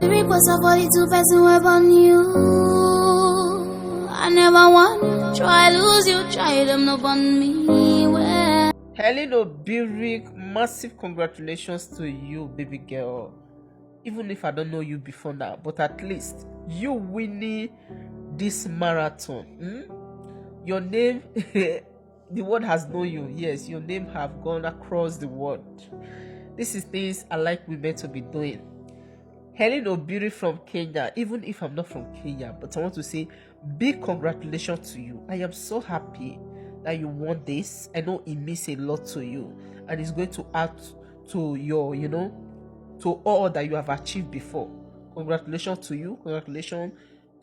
The reports of 42 person were on you. I never want try lose you, try them not on me. Well, Helen Obiri, massive congratulations to you, baby girl. Even if I don't know you before now, but at least you winning this marathon. Your name, the world has known you. Yes, your name have gone across the world. This is things I like women to be doing. Helen Obiri from Kenya, even if I'm not from Kenya, but I want to say big congratulations to you. I am so happy that you won this. I know it means a lot to you, and it's going to add to your, to all that you have achieved before. Congratulations to you. Congratulations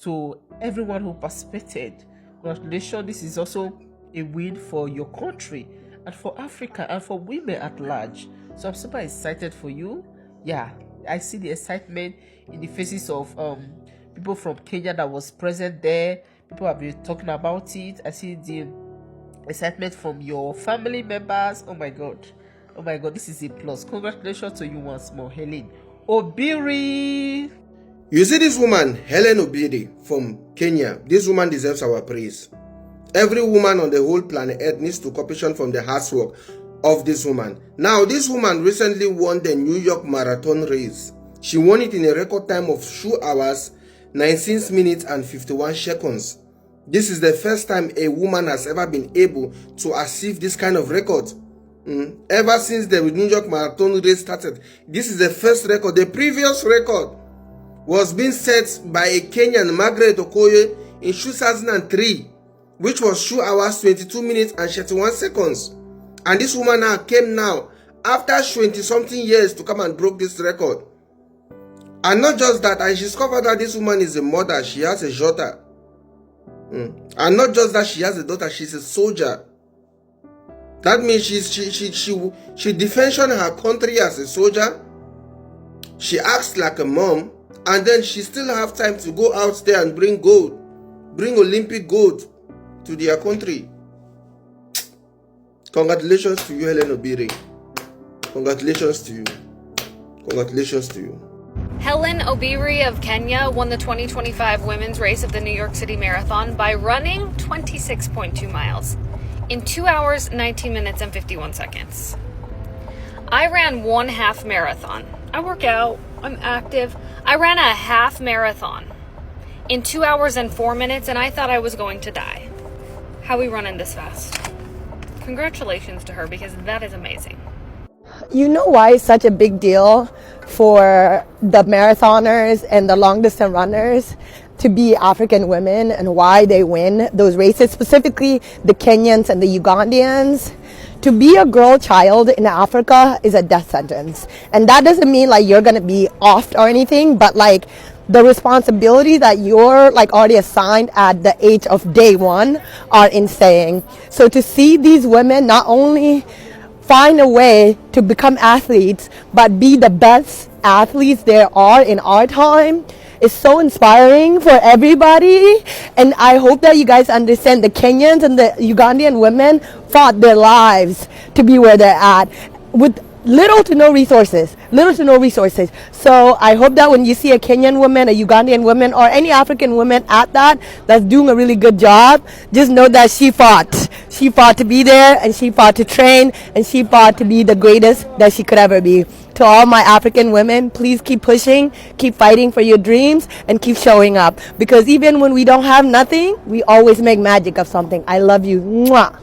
to everyone who participated. Congratulations. This is also a win for your country and for Africa and for women at large. So I'm super excited for you. Yeah, I see the excitement in the faces of people from Kenya that was present there. People have been talking about it. I see the excitement from your family members. Oh my god, this is a plus. Congratulations to you once more, Helen Obiri. You see this woman, Helen Obiri from Kenya, this woman deserves our praise. Every woman on the whole planet Earth needs to cooperation from the hard work of this woman. Now, this woman recently won the New York Marathon race. She won it in a record time of 2 hours, 19 minutes and 51 seconds. This is the first time a woman has ever been able to achieve this kind of record. Ever since the New York Marathon race started, this is the first record. The previous record was being set by a Kenyan, Margaret Okoye, in 2003, which was 2 hours, 22 minutes and 31 seconds. And this woman now came now after 20-something years to come and broke this record. And not just that, I discovered that this woman is a mother. She has a daughter. And not just that she has a daughter, she's a soldier. That means she defends her country as a soldier. She acts like a mom, and then she still have time to go out there and bring gold, bring Olympic gold to their country. Congratulations to you, Helen Obiri. Congratulations to you. Congratulations to you. Helen Obiri of Kenya won the 2025 women's race of the New York City Marathon by running 26.2 miles in 2 hours, 19 minutes, and 51 seconds. I ran one half marathon. I work out, I'm active. I ran a half marathon in 2 hours and 4 minutes, and I thought I was going to die. How we running this fast? Congratulations to her, because that is amazing. You know why it's such a big deal for the marathoners and the long distance runners to be African women, and why they win those races, specifically the Kenyans and the Ugandians? To be a girl child in Africa is a death sentence. And that doesn't mean like you're going to be off or anything, but like the responsibility that you're like already assigned at the age of day one are insane. So to see these women not only find a way to become athletes, but be the best athletes there are in our time is so inspiring for everybody. And I hope that you guys understand the Kenyans and the Ugandan women fought their lives to be where they're at with little to no resources. So I hope that when you see a Kenyan woman, a Ugandan woman, or any African woman at that's doing a really good job, just know that she fought. She fought to be there, and she fought to train, and she fought to be the greatest that she could ever be. To all my African women, please keep pushing, keep fighting for your dreams, and keep showing up. Because even when we don't have nothing, we always make magic of something. I love you. Mwah.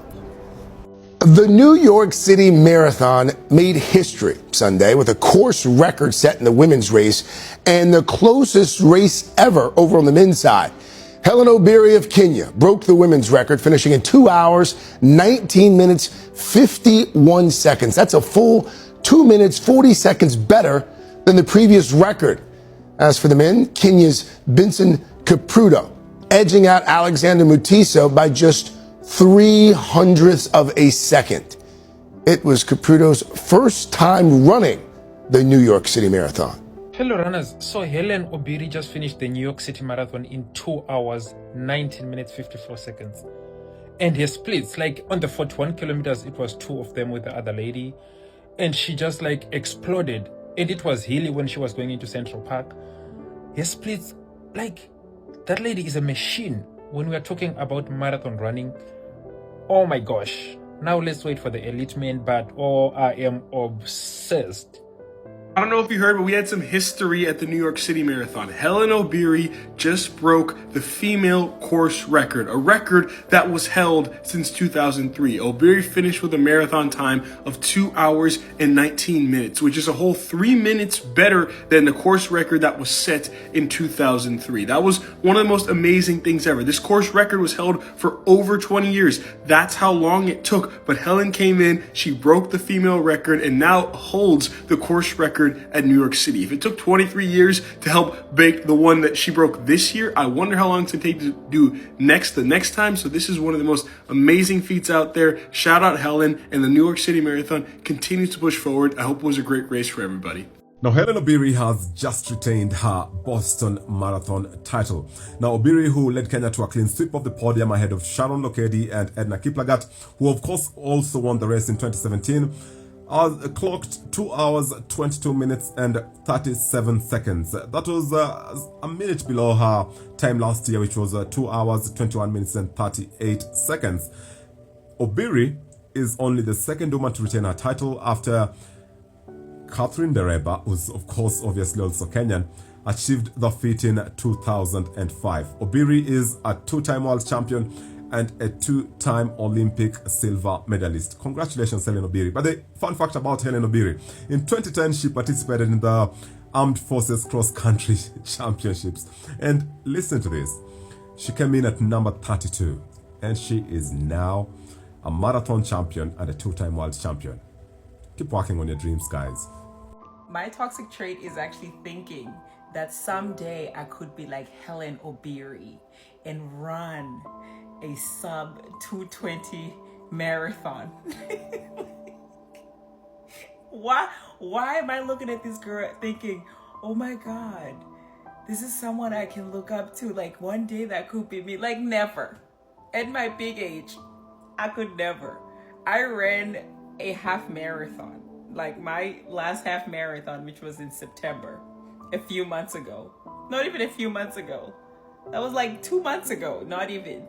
The New York City Marathon made history Sunday with a course record set in the women's race and the closest race ever over on the men's side. Helen Obiri of Kenya broke the women's record, finishing in 2 hours, 19 minutes, 51 seconds. That's a full 2 minutes, 40 seconds better than the previous record. As for the men, Kenya's Benson Kipruto edging out Alexander Mutiso by just 0.03 of a second. It was Kipruto's first time running the New York City Marathon. Fellow runners, so Helen Obiri just finished the New York City Marathon in 2 hours, 19 minutes, 54 seconds. And her splits, like on the 41 kilometers, it was 2 of them with the other lady. And she just like exploded. And it was hilly when she was going into Central Park. Her splits, like, that lady is a machine when we are talking about marathon running. Oh my gosh. Now let's wait for the elite men, but I am obsessed. I don't know if you heard, but we had some history at the New York City Marathon. Helen Obiri just broke the female course record, a record that was held since 2003. Obiri finished with a marathon time of 2 hours and 19 minutes, which is a whole 3 minutes better than the course record that was set in 2003. That was one of the most amazing things ever. This course record was held for over 20 years. That's how long it took. But Helen came in, she broke the female record, and now holds the course record at New York City. If it took 23 years to help break the one that she broke this year, I wonder how long it's going to take to do the next time. So this is one of the most amazing feats out there. Shout out Helen, and the New York City Marathon continues to push forward. I hope it was a great race for everybody. Now, Helen Obiri has just retained her Boston Marathon title. Now, Obiri, who led Kenya to a clean sweep of the podium ahead of Sharon Lokedi and Edna Kiplagat, who of course also won the race in 2017, clocked 2 hours, 22 minutes and 37 seconds. That was a minute below her time last year, which was 2 hours, 21 minutes and 38 seconds. Obiri is only the second woman to retain her title after Catherine Dereba, who's of course obviously also Kenyan, achieved the feat in 2005. Obiri is a two-time world champion and a two-time Olympic silver medalist. Congratulations, Helen Obiri. But the fun fact about Helen Obiri, in 2010, she participated in the Armed Forces Cross-Country Championships. And listen to this. She came in at number 32, and she is now a marathon champion and a two-time world champion. Keep working on your dreams, guys. My toxic trait is actually thinking that someday I could be like Helen Obiri and run a sub 220 marathon. Why am I looking at this girl thinking, oh my God, this is someone I can look up to. Like one day that could be me. Like never. At my big age, I could never. I ran a half marathon, like my last half marathon, which was in September, a few months ago. Not even a few months ago. That was like 2 months ago, not even.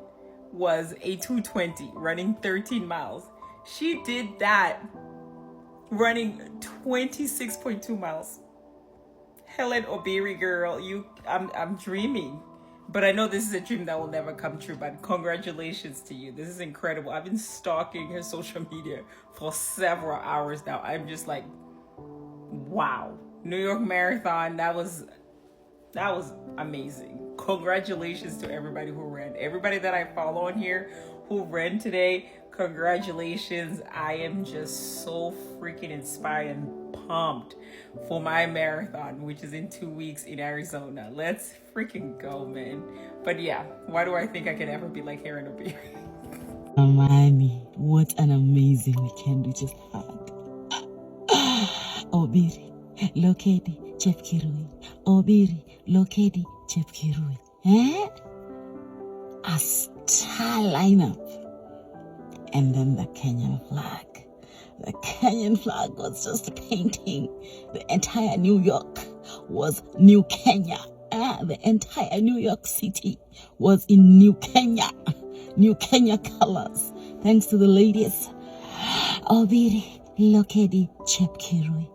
Was a 220, running 13 miles. She did that running 26.2 miles. Helen Obiri, girl, I'm dreaming. But I know this is a dream that will never come true, but congratulations to you. This is incredible. I've been stalking her social media for several hours now. I'm just like, wow. New York Marathon, that was amazing. Congratulations to everybody who ran. Everybody that I follow on here who ran today, congratulations. I am just so freaking inspired and pumped for my marathon, which is in 2 weeks in Arizona. Let's freaking go, man. But yeah, why do I think I can ever be like Helen Obiri? Amani, what an amazing weekend we just had. Obiri, Lokedi, Chepkirui. Obiri, Lokedi, Chepkirui. A star lineup. And then the Kenyan flag. The Kenyan flag was just a painting. The entire New York was New Kenya. The entire New York City was in New Kenya. New Kenya colors. Thanks to the ladies. Obiri, Lokedi, Chepkirui.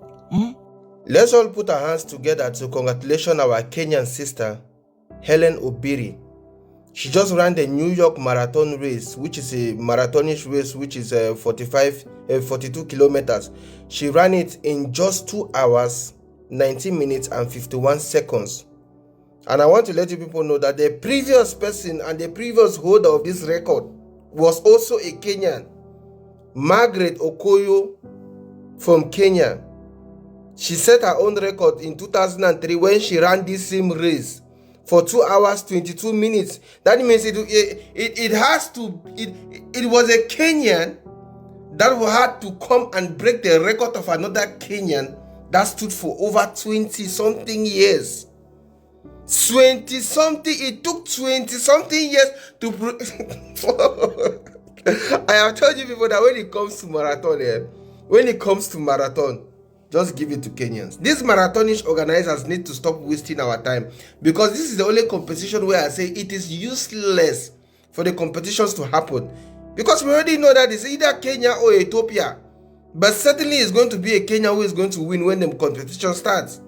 Let's all put our hands together to congratulate our Kenyan sister, Helen Obiri. She just ran the New York Marathon race, which is a marathonish race, which is 42 kilometers. She ran it in just 2 hours, 19 minutes and 51 seconds. And I want to let you people know that the previous person and the previous holder of this record was also a Kenyan, Margaret Okoyo from Kenya. She set her own record in 2003 when she ran this same race for 2 hours, 22 minutes. That means it was a Kenyan that had to come and break the record of another Kenyan that stood for over 20 something years. 20 something, it took 20 something years to I have told you before that when it comes to marathon, Just give it to Kenyans. These marathonish organizers need to stop wasting our time, because this is the only competition where I say it is useless for the competitions to happen, because we already know that it's either Kenya or Ethiopia, but certainly it's going to be a Kenya who is going to win when the competition starts.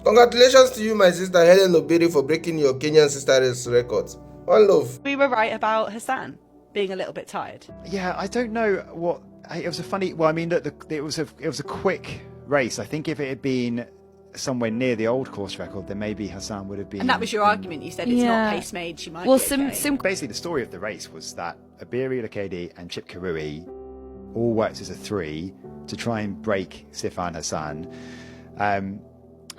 Congratulations to you, my sister Helen Obiri, for breaking your Kenyan sister's records. One love. We were right about Hassan being a little bit tired. Yeah, I don't know what it was a funny. Well, I mean, it was a quick race. I think if it had been somewhere near the old course record, then maybe Hassan would have been. And that was your argument. You said it's not pace made. She might. Well, be okay. Basically, the story of the race was that Obiri, Lokedi, and Chip Karui all worked as a three to try and break Sifan Hassan.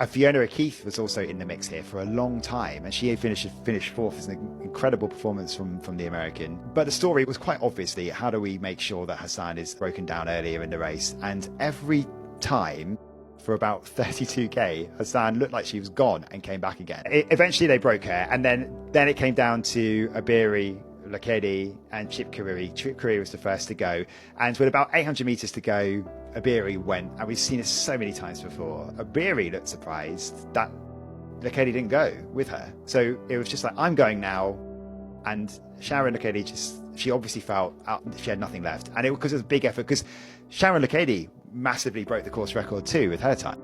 Fiona O'Keefe was also in the mix here for a long time, and she finished fourth. It's an incredible performance from the American. But the story was quite obviously, how do we make sure that Hassan is broken down earlier in the race? And every time, for about 32k, Hassan looked like she was gone and came back again. Eventually they broke her, and then it came down to Obiri, Lokedi, and Chip Karui. Chip Karui was the first to go, and with about 800 meters to go, Obiri went, and we've seen it so many times before. Obiri looked surprised that Lokedi didn't go with her, so it was just like, I'm going now. And Sharon Lokedi she obviously felt she had nothing left, and it was because it was a big effort, because Sharon Lokedi massively broke the course record too with her time.